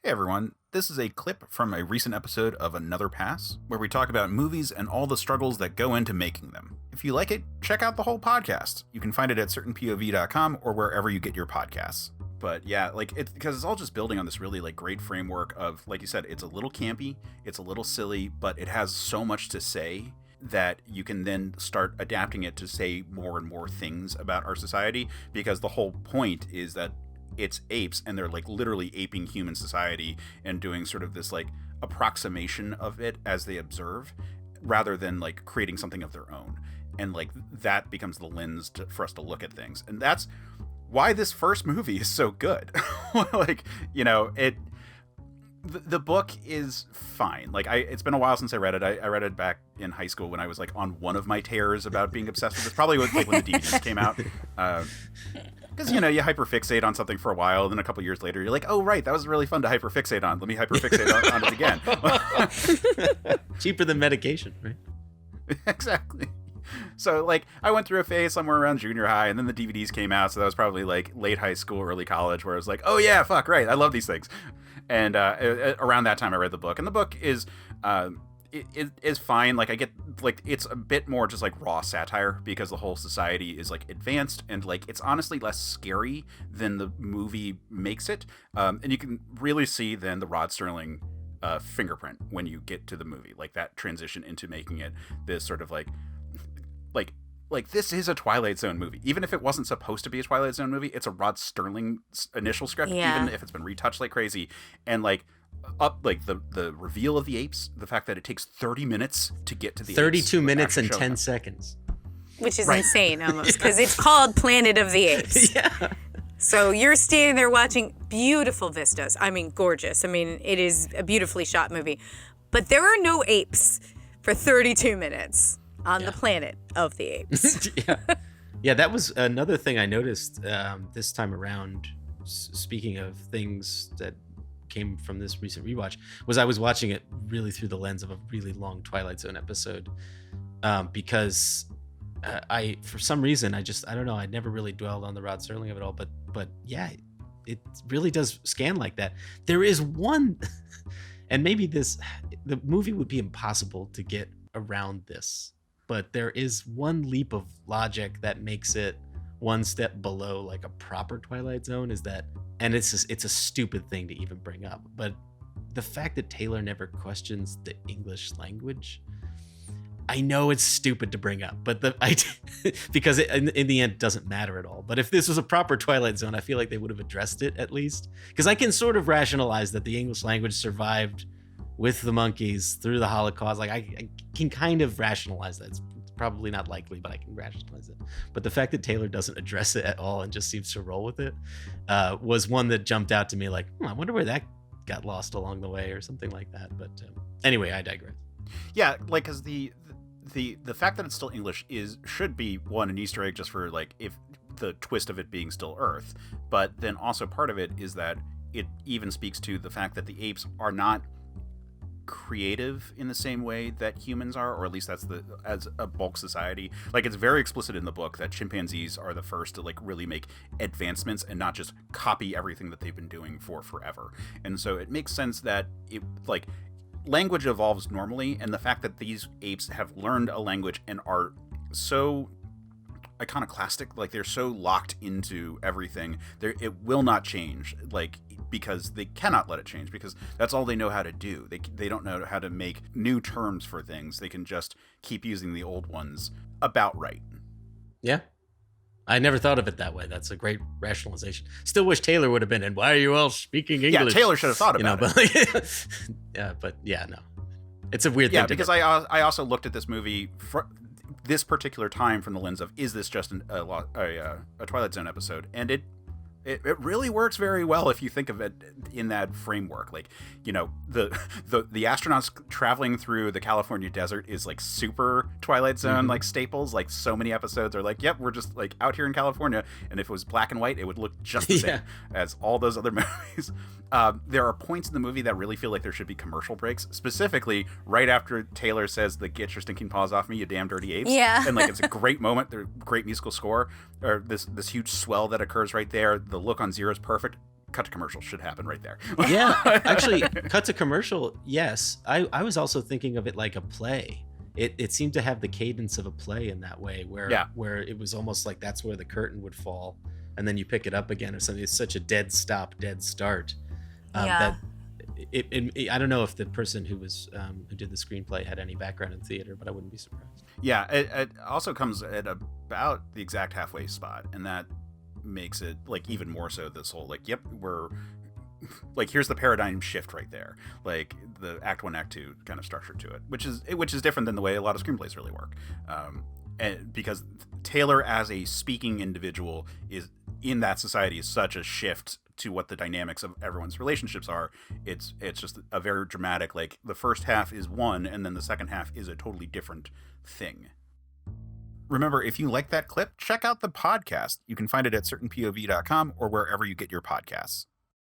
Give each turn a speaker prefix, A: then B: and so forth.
A: Hey everyone, this is a clip from a recent episode of Another Pass, where we talk about movies and all the struggles that go into making them. If you like it, check out the whole podcast. You can find it at certainpov.com or wherever you get your podcasts. But yeah, because it's all just building on this really great framework of, like you said, it's a little campy, it's a little silly, but it has so much to say that you can then start adapting it to say more and more things about our society, because the whole point is that it's apes and they're literally aping human society and doing sort of this approximation of it as they observe, rather than creating something of their own. And that becomes the lens for us to look at things. And that's why this first movie is so good. The book is fine. It's been a while since I read it. I read it back in high school when I was on one of my tears about being obsessed with this. Probably when the DVDs came out. Because, you hyperfixate on something for a while, and then a couple years later, you're like, oh, right, that was really fun to hyperfixate on. Let me hyperfixate on it again.
B: Cheaper than medication, right?
A: Exactly. So, I went through a phase somewhere around junior high, and then the DVDs came out, so that was probably, late high school, early college, where I was like, oh, yeah, fuck, right, I love these things. And around that time, I read the book. And the book is is fine. I get it's a bit more just raw satire, because the whole society is advanced, and it's honestly less scary than the movie makes it. And you can really see then the Rod Serling fingerprint when you get to the movie, that transition into making it this sort of this is a Twilight Zone movie. Even if it wasn't supposed to be a Twilight Zone movie, it's a Rod Serling initial script, even if it's been retouched like crazy. And the reveal of the apes, the fact that it takes 30 minutes to get to the
B: 32
A: apes,
B: minutes and 10 seconds.
C: Which is insane almost, because it's called Planet of the Apes.
B: Yeah.
C: So you're standing there watching beautiful vistas. I mean, gorgeous. I mean, it is a beautifully shot movie. But there are no apes for 32 minutes on the Planet of the Apes.
B: Yeah, that was another thing I noticed this time around, speaking of things that came from this recent rewatch, was I was watching it really through the lens of a really long Twilight Zone episode, because I, for some reason, I don't know, I never really dwelled on the Rod Serling of it all, but yeah, it really does scan like that. There is one, and maybe the movie would be impossible to get around this, but there is one leap of logic that makes it one step below a proper Twilight Zone, is that, and it's a stupid thing to even bring up, but the fact that Taylor never questions the English language. I know it's stupid to bring up, but because in the end it doesn't matter at all. But if this was a proper Twilight Zone, I feel like they would have addressed it at least, because I can sort of rationalize that the English language survived with the monkeys through the Holocaust. I can kind of rationalize that. It's probably not likely, but I can rationalize it. But the fact that Taylor doesn't address it at all and just seems to roll with it was one that jumped out to me, I wonder where that got lost along the way or something like that. But anyway, I digress.
A: Yeah, because the fact that it's still English should be an Easter egg, just for if the twist of it being still Earth. But then also part of it is that it even speaks to the fact that the apes are not creative in the same way that humans are, or at least that's as a bulk society. It's very explicit in the book that chimpanzees are the first to really make advancements and not just copy everything that they've been doing for forever. And so it makes sense that it language evolves normally, and the fact that these apes have learned a language and are so iconoclastic, they're so locked into everything, it will not change, because they cannot let it change, because that's all they know how to do. They don't know how to make new terms for things. They can just keep using the old ones about right.
B: Yeah. I never thought of it that way. That's a great rationalization. Still wish Taylor would have been in. Why are you all speaking English?
A: Yeah, Taylor should have thought about
B: it. No. It's a weird thing.
A: Yeah, because I also looked at this movie for this particular time from the lens of, is this just a Twilight Zone episode? And it really works very well if you think of it in that framework. The astronauts traveling through the California desert is super Twilight Zone staples. So many episodes are yep, we're just out here in California, and if it was black and white, it would look just the same as all those other movies. There are points in the movie that really feel like there should be commercial breaks, specifically right after Taylor says the "Get your stinking paws off me, you damn dirty apes."
C: Yeah.
A: And it's a great moment. There's great musical score, or this huge swell that occurs right there. The look on Zero's perfect. cut to commercial should happen right there.
B: Yeah, actually, cut to commercial. Yes, I was also thinking of it like a play. It seemed to have the cadence of a play in that way, where it was almost like that's where the curtain would fall, and then you pick it up again or something. It's such a dead stop, dead start. That I don't know if the person who did the screenplay had any background in theater, but I wouldn't be surprised.
A: Yeah, it also comes at about the exact halfway spot, and that makes it like even more so this whole like, yep, we're like, here's the paradigm shift right there, like the act 1 act 2 kind of structure to it, which is different than the way a lot of screenplays really work, and because Taylor as a speaking individual is in that society is such a shift to what the dynamics of everyone's relationships are. It's just a very dramatic, like the first half is one and then the second half is a totally different thing. Remember, if you like that clip, check out the podcast. You can find it at certainpov.com or wherever you get your podcasts.